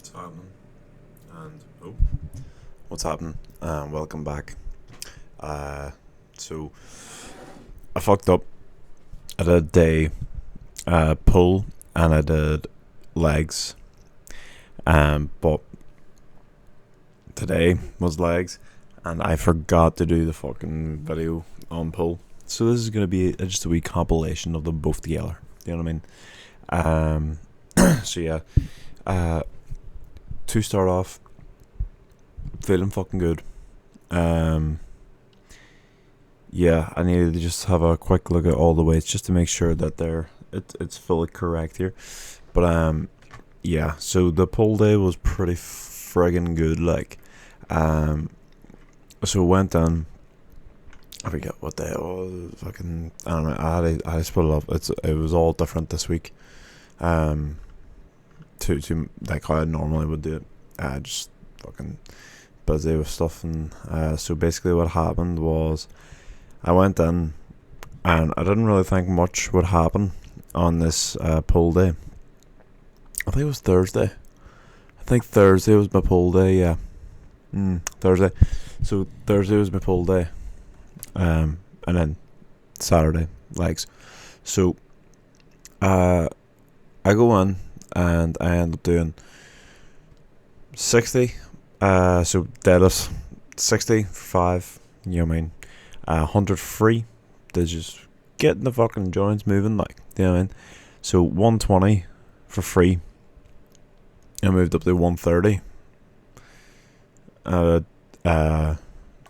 What's happening? And what's happening? Welcome back. So I fucked up. I did day pull and I did legs. But today was legs, and I forgot to do the fucking video on pull. So this is gonna be just a wee compilation of them both together. You know what I mean? So yeah. To start off, feeling fucking good. Yeah, I needed to just have a quick look at all the weights just to make sure that it's fully correct here. But yeah. So the pull day was pretty friggin' good. So went on. I forget what day it was. Fucking, I don't know. I had to split it up. It was all different this week. To like how I normally would do it. Just fucking busy with stuff, and so basically what happened was I went in and I didn't really think much would happen on this pull day. I think it was Thursday. I think Thursday was my pull day. Yeah, Thursday. So Thursday was my pull day, and then Saturday legs. So I go in and I end up doing 60. So deadlifts 60 for 5. You know what I mean? 100 free. They're just getting the fucking joints moving, like, you know what I mean? So 120 for free. I moved up to 130.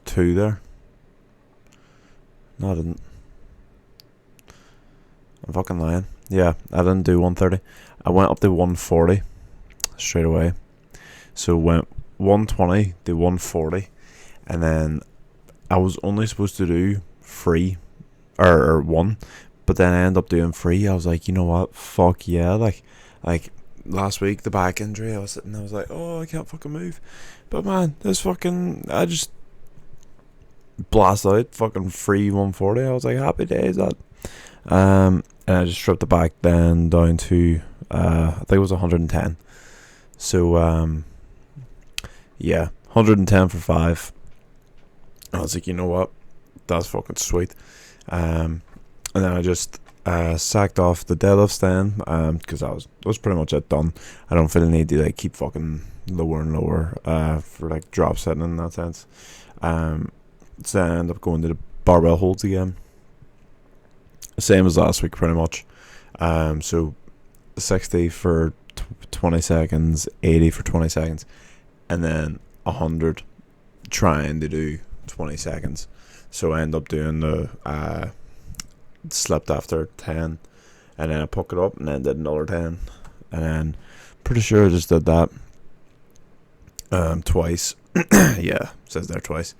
2 there. No, I didn't. I'm fucking lying. Yeah, I didn't do 130. I went up to 140 straight away. So went 120 to 140, and then I was only supposed to do 3 or 1, but then I ended up doing 3. I was like, you know what? Fuck yeah! Like last week, the back injury, I was sitting. I was like, oh, I can't fucking move. But man, I just blast out fucking 140. I was like, happy days that. And I just stripped the back then down to I think it was 110. So yeah, 110 for 5. I was like, you know what, that's fucking sweet. And then I just sacked off the deadlifts then, because that was pretty much it, done. I don't feel the need to like keep fucking lower and lower for like drop setting in that sense. So I end up going to the barbell holds again, same as last week pretty much. So 60 for 20 seconds, 80 for 20 seconds, and then 100 trying to do 20 seconds. So I end up doing the slept after 10, and then I puck it up and then did another 10, and then pretty sure I just did that twice. Yeah, says there twice.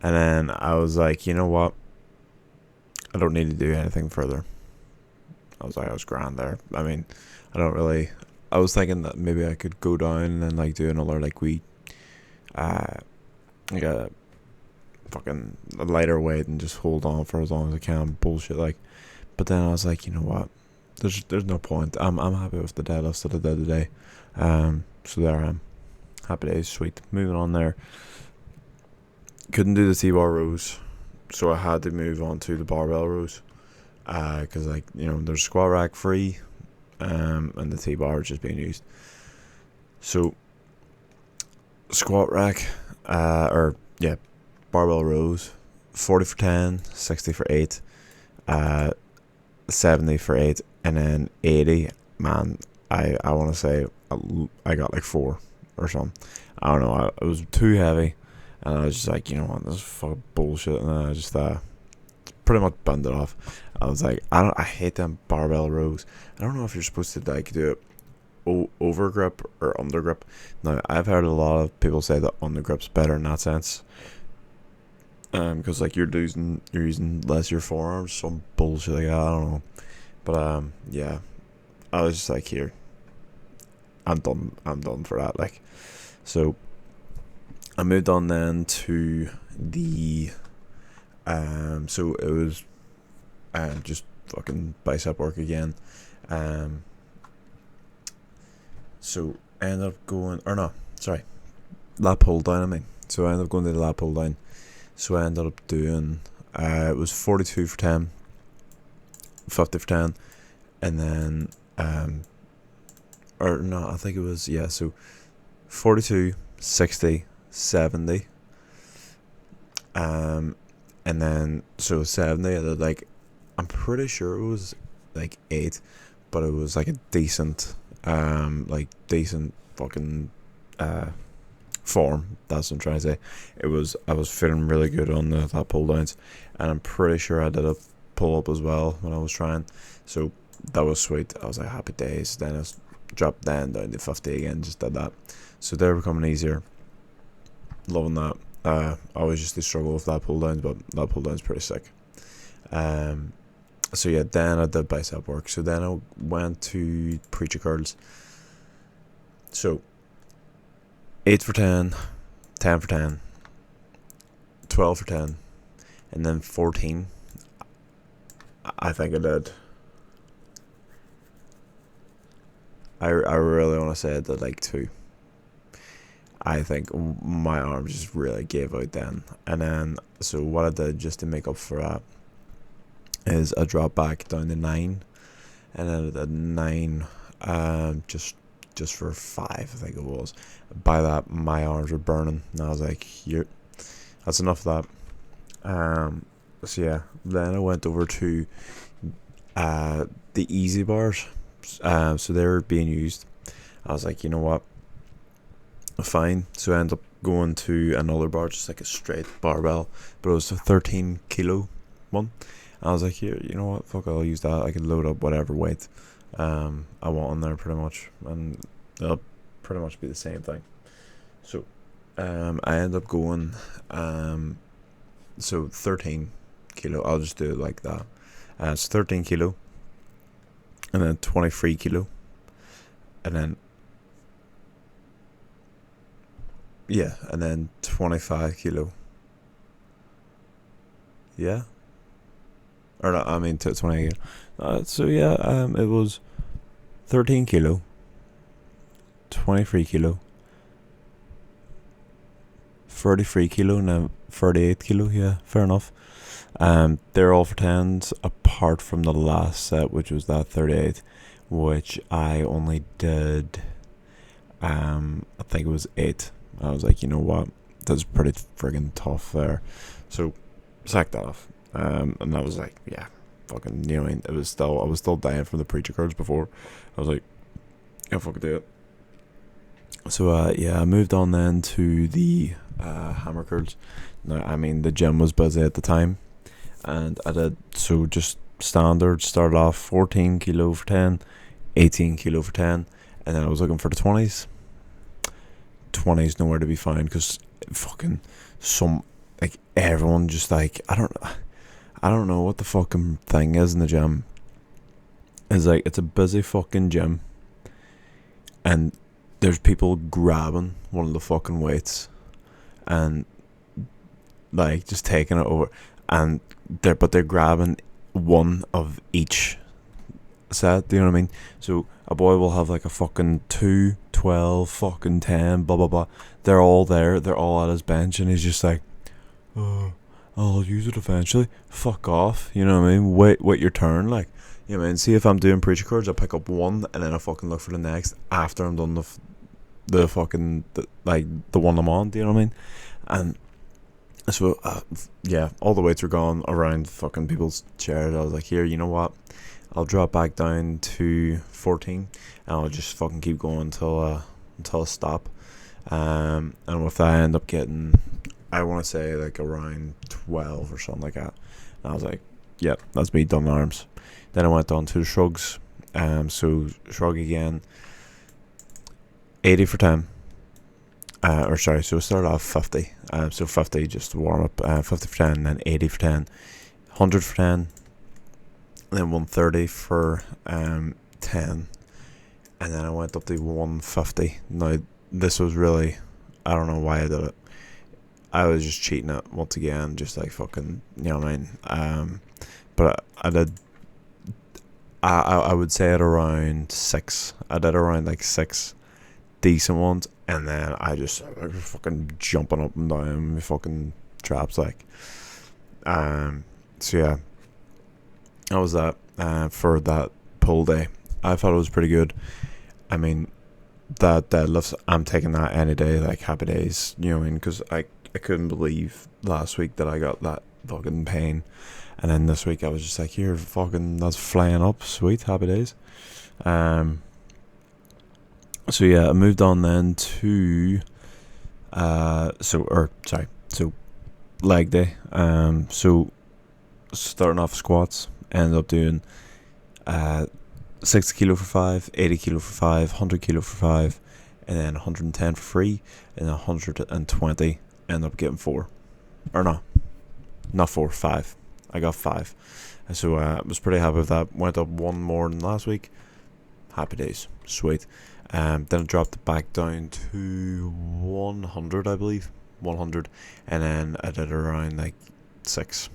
And then I was like, you know what, I don't need to do anything further. I was grand there. I mean, I was thinking that maybe I could go down and like do another like like a fucking lighter weight and just hold on for as long as I can, bullshit like. But then I was like, you know what, there's no point. I'm happy with the deadlifts that I did today. So there I am. Happy days, sweet. Moving on there. Couldn't do the T-bar rows, so I had to move on to the barbell rows. Because like, you know, there's squat rack free, and the T-bar is just being used. So squat rack, barbell rows, 40 for 10, 60 for 8, 70 for 8, and then 80. Man, I want to say I got like 4 or something. I don't know. It was too heavy, and I was just like, you know what, this is fucking bullshit, and then I just pretty much burned it off. I was like, I hate them barbell rows. I don't know if you're supposed to like do it over grip or under grip. Now I've heard a lot of people say that under grip's better in that sense. Because like you're using less your forearms, some bullshit like that, I don't know. But yeah, I was just like, here, I'm done for that. Like, so I moved on then to the so it was just fucking bicep work again. So I ended up going, or no, sorry, lat pull down, I mean. So I ended up going to the lat pull down. So I ended up doing, it was 42 for 10, 50 for 10, and then, or no, I think it was, yeah, so 42, 60, 70, and then, so 70, I did like, I'm pretty sure it was like 8, but it was like a decent, decent fucking, form. That's what I'm trying to say. I was feeling really good on that pull downs, and I'm pretty sure I did a pull up as well when I was trying. So that was sweet. I was like happy days. Then I dropped down to 50 again. Just did that. So they're becoming easier. Loving that. I always used to struggle with that pull downs, but that pull down's pretty sick. So yeah, then I did bicep work. So then I went to preacher curls. So 8 for 10, 10 for 10, 12 for 10, and then 14. I think I did. I really want to say I did like 2. I think my arms just really gave out then. And then, so what I did just to make up for that is I dropped back down to 9, and then I did 9, just for 5, I think it was. By that, my arms were burning, and I was like, that's enough of that. So yeah, then I went over to the easy bars. So they were being used. I was like, you know what, fine. So I ended up going to another bar, just like a straight barbell, but it was a 13 kilo one. I was like, here, you know what, fuck, I'll use that. I can load up whatever weight I want on there, pretty much, and it'll pretty much be the same thing. So I end up going, so 13 kilo. I'll just do it like that. It's 13 kilo, and then 23 kilo, and then yeah, and then 25 kilo. Yeah, or no, I mean 20 kilo. So yeah, it was 13 kilo, 23 kilo, 33 kilo, now 38 kilo. Yeah, fair enough. They're all for 10s apart from the last set, which was that 38, which I only did, I think it was 8. I was like, you know what, that's pretty friggin' tough there. So sacked that off. And I was like, yeah, fucking, you know, I was still dying from the preacher cards before. I was like, yeah, fucking do it. So yeah, I moved on then to the hammer curls. Now, I mean, the gym was busy at the time, and I did, so just standard, started off 14 kilo for 10, 18 kilo for 10, and then I was looking for the 20s. 20s nowhere to be found, because fucking some, like, everyone just like, I don't know what the fucking thing is in the gym. It's like, it's a busy fucking gym, and there's people grabbing one of the fucking weights and like just taking it over, and they're grabbing one of each set, do you know what I mean? So a boy will have like a fucking 2, 12, fucking 10, blah blah blah. They're all there, they're all at his bench, and he's just like, oh, I'll use it eventually. Fuck off, you know what I mean? Wait your turn, like, you know what I mean? See, if I'm doing preacher cards, I'll pick up one and then I'll fucking look for the next after I'm done the fucking the one I'm on, do you know what I mean? And so yeah, all the weights were gone around fucking people's chairs. I was like, here, you know what, I'll drop back down to 14 and I'll just fucking keep going until I stop. And with that, I end up getting, I want to say like around 12 or something like that. And I was like, yeah, that's me done arms. Then I went on to the shrugs. So shrug again, 80 for 10. Or sorry, so it started off 50. So 50 just to warm up. 50 for 10, then 80 for 10, 100 for 10, then 130 for 10, and then I went up to 150. Now this was really, I don't know why I did it. I was just cheating it once again, just like fucking, you know what I mean? But I did. I would say at around 6. I did around like 6 decent ones, and then I just fucking jumping up and down my fucking traps like. So yeah, that was that for that pull day. I thought it was pretty good. I mean, that deadlifts, I'm taking that any day, like happy days, you know what I mean? Because I couldn't believe last week that I got that fucking pain, and then this week I was just like, here, fucking, that's flying up, sweet, happy days. So yeah, I moved on then to so leg day. So starting off squats, ended up doing 60 kilo for 5, 80 kilo for 5, 100 kilo for 5, and then 110 for free, and 120. Ended up getting 4, or no, not 4, 5. I got 5, and so I was pretty happy with that. Went up one more than last week. Happy days, sweet. Then I dropped it back down to 100, I believe, 100, and then I did around like 6.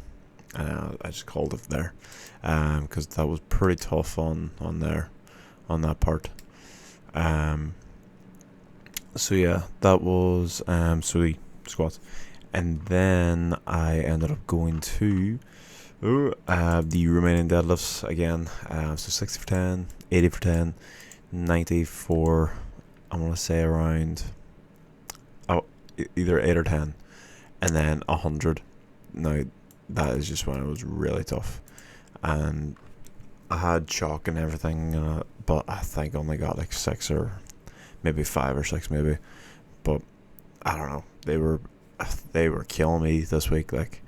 I just called it there, because that was pretty tough on that part. So yeah, that was so the squats, and then I ended up going to the remaining deadlifts again. So 60 for 10, 80 for 10, 90 for, I want to say around either 8 or 10, and then 100. Now that is just when it was really tough, and I had chalk and everything, but I think I only got like 6 or maybe 5 or 6 maybe, but I don't know, they were killing me this week. Like,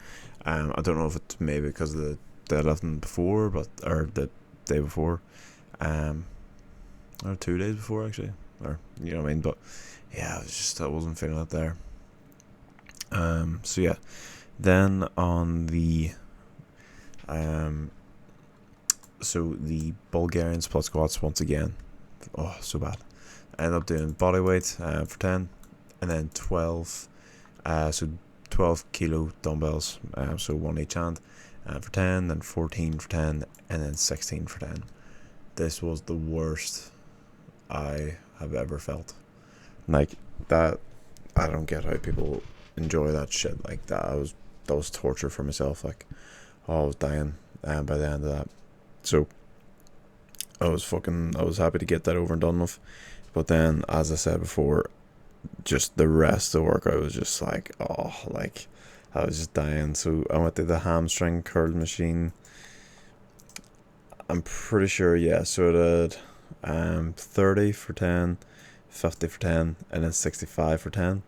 I don't know if it's maybe because of the deadlifting before, or the day before, or 2 days before actually, or you know what I mean. But yeah, I wasn't feeling it there. So yeah, then on the so the Bulgarian split squats once again. Oh, so bad. I ended up doing body weight for 10, and then 12. So 12 kilo dumbbells, so 1 each hand, for 10, then 14 for 10, and then 16 for 10. This was the worst I have ever felt. Like that, I don't get how people enjoy that shit like that. That was torture for myself. Like, I was dying by the end of that. So I was happy to get that over and done with. But then, as I said before, just the rest of the workout was just like, I was just dying. So I went to the hamstring curl machine. I'm pretty sure, yeah. So it had 30 for 10, 50 for 10, and then 65 for 10.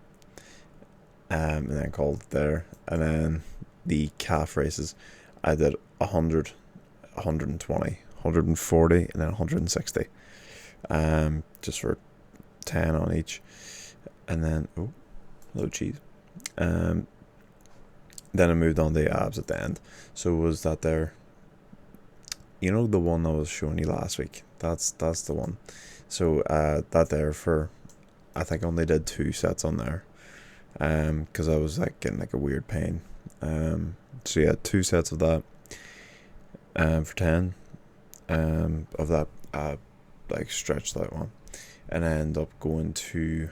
And then called it there. And then the calf races, I did 100, 120, 140, and then 160. Just for 10 on each. And then, no cheese. Then I moved on to the abs at the end. So was that there? You know, the one I was showing you last week. That's the one. So that there for, I think I only did 2 sets on there. Because I was like getting like a weird pain. So yeah, 2 sets of that. For 10. Of that like stretched out one, and I end up going to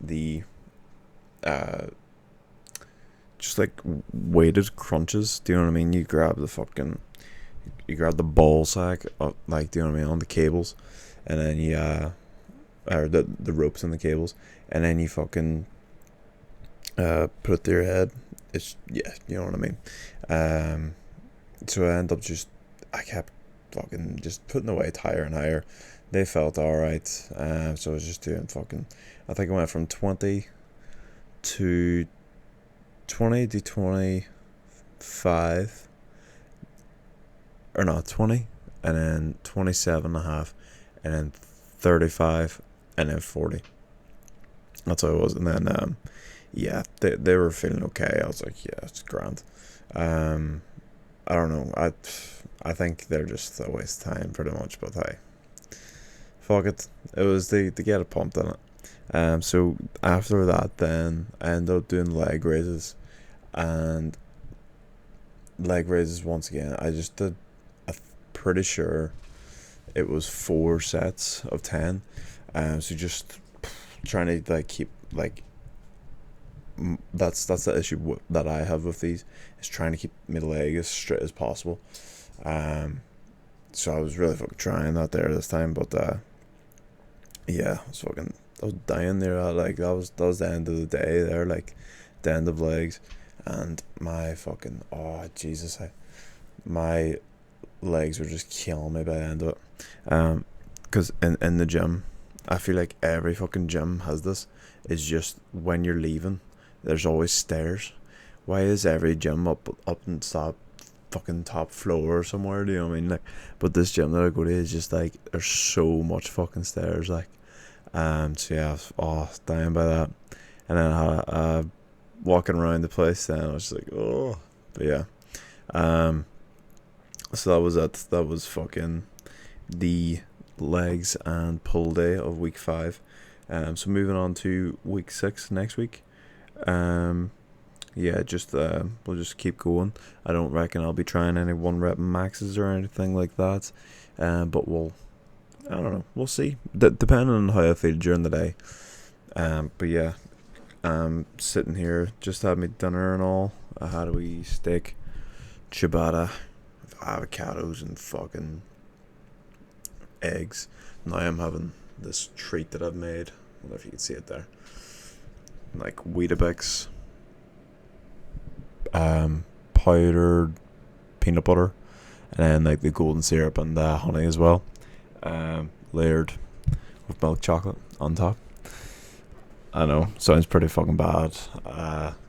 the just like weighted crunches. Do you know what I mean? You grab the ball sack, like, do you know what I mean, on the cables, and then you or the ropes and the cables, and then you fucking put it to your head. It's, yeah, you know what I mean. So I kept fucking just putting the weight higher and higher. They felt alright. So I was just doing fucking, I think I went from 20 to 25, or not 20, and then 27 and a half, and then 35, and then 40. That's how it was. And then yeah, they were feeling okay. I was like, yeah, it's grand. I don't know, I think they're just a waste of time pretty much, but hey, fuck it. It was to get it pumped in it. So after that, then I ended up doing leg raises, and leg raises once again. I just did, I'm pretty sure it was 4 sets of 10. So just trying to like keep like that's the issue that I have with these, is trying to keep my leg as straight as possible. So I was really fucking trying that there this time, but yeah, I was dying there. Like that was the end of the day there, like the end of legs, and my fucking, oh Jesus, my legs were just killing me by the end of it. Because in the gym, I feel like every fucking gym has this. It's just when you're leaving, there's always stairs. Why is every gym up and fucking top floor somewhere? Do you know what I mean? Like, but this gym that I go to is just like there's so much fucking stairs. Like, so yeah, I was dying by that. And then walking around the place, then I was just like, oh, but yeah. So that was it. That was fucking the legs and pull day of week 5. So moving on to week 6 next week. Yeah, just we'll just keep going. I don't reckon I'll be trying any 1 rep maxes or anything like that. But I don't know. We'll see. Depending on how I feel during the day. But yeah, sitting here, just had me dinner and all. I had a wee steak, ciabatta, avocados and fucking eggs. Now I'm having this treat that I've made. I don't know if you can see it there. Like Weetabix, powdered peanut butter, and then like the golden syrup and the honey as well, layered with milk chocolate on top. I know, sounds pretty fucking bad,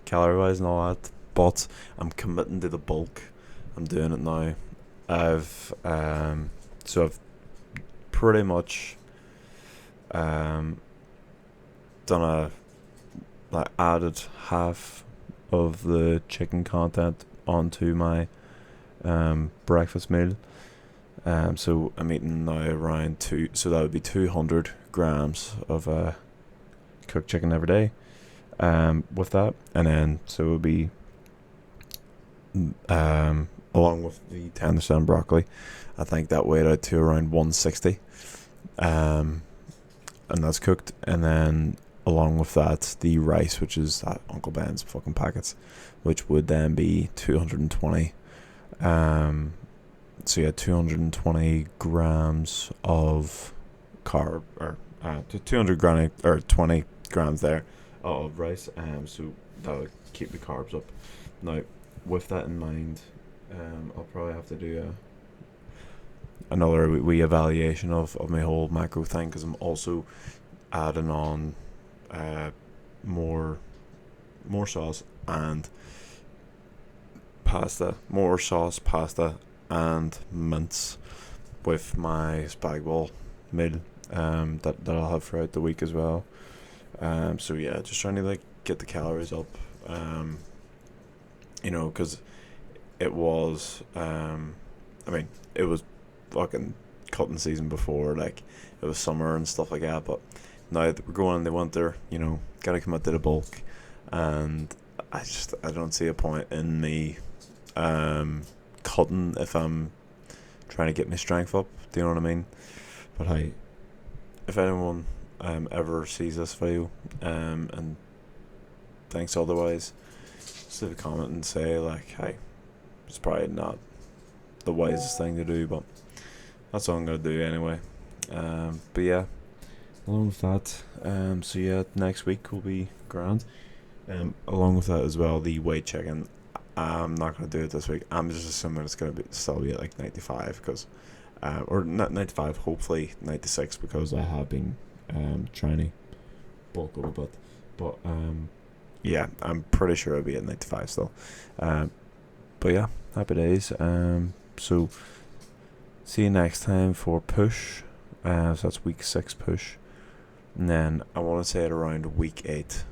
calorie wise and all that, but I'm committing to the bulk. I'm doing it now. I've pretty much done added half of the chicken content onto my breakfast meal. So I'm eating now around so that would be 200 grams of cooked chicken every day. With that, and then so it would be along with the 10% broccoli, I think that weighed out to around 160. And that's cooked, and then along with that, the rice, which is Uncle Ben's fucking packets, which would then be 220. So yeah, 220 grams of carb, or 200 gram or 20 grams there of rice. So that would keep the carbs up. Now, with that in mind, I'll probably have to do another re-evaluation of my whole macro thing, because I'm also adding on more sauce and pasta, and mince with my spag bol meal that I'll have throughout the week as well. So yeah, just trying to like get the calories up, because it was it was fucking cutting season before, like it was summer and stuff like that, but now that we're going in the winter, gotta commit to the bulk, and I don't see a point in me cutting if I'm trying to get my strength up. Do you know what I mean? But hey, if anyone ever sees this video and thinks otherwise, just leave a comment and say like, hey, it's probably not the wisest thing to do, but that's all I'm gonna do anyway. But yeah, along with that, so yeah, next week will be grand. Along with that as well, the weight checking, I'm not gonna do it this week. I'm just assuming it's gonna still be at like 95, because or not 95, hopefully 96, because I have been trying to bulk a little bit, but yeah, I'm pretty sure I'll be at 95 still. But yeah, happy days. So see you next time for push. So that's week 6 push, and then I want to say at around week 8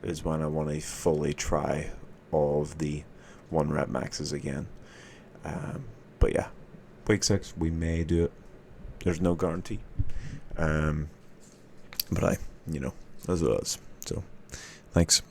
is when I want to fully try all of the 1 rep maxes again. But yeah, week 6 we may do it. There's no guarantee. But that's what it is. So thanks.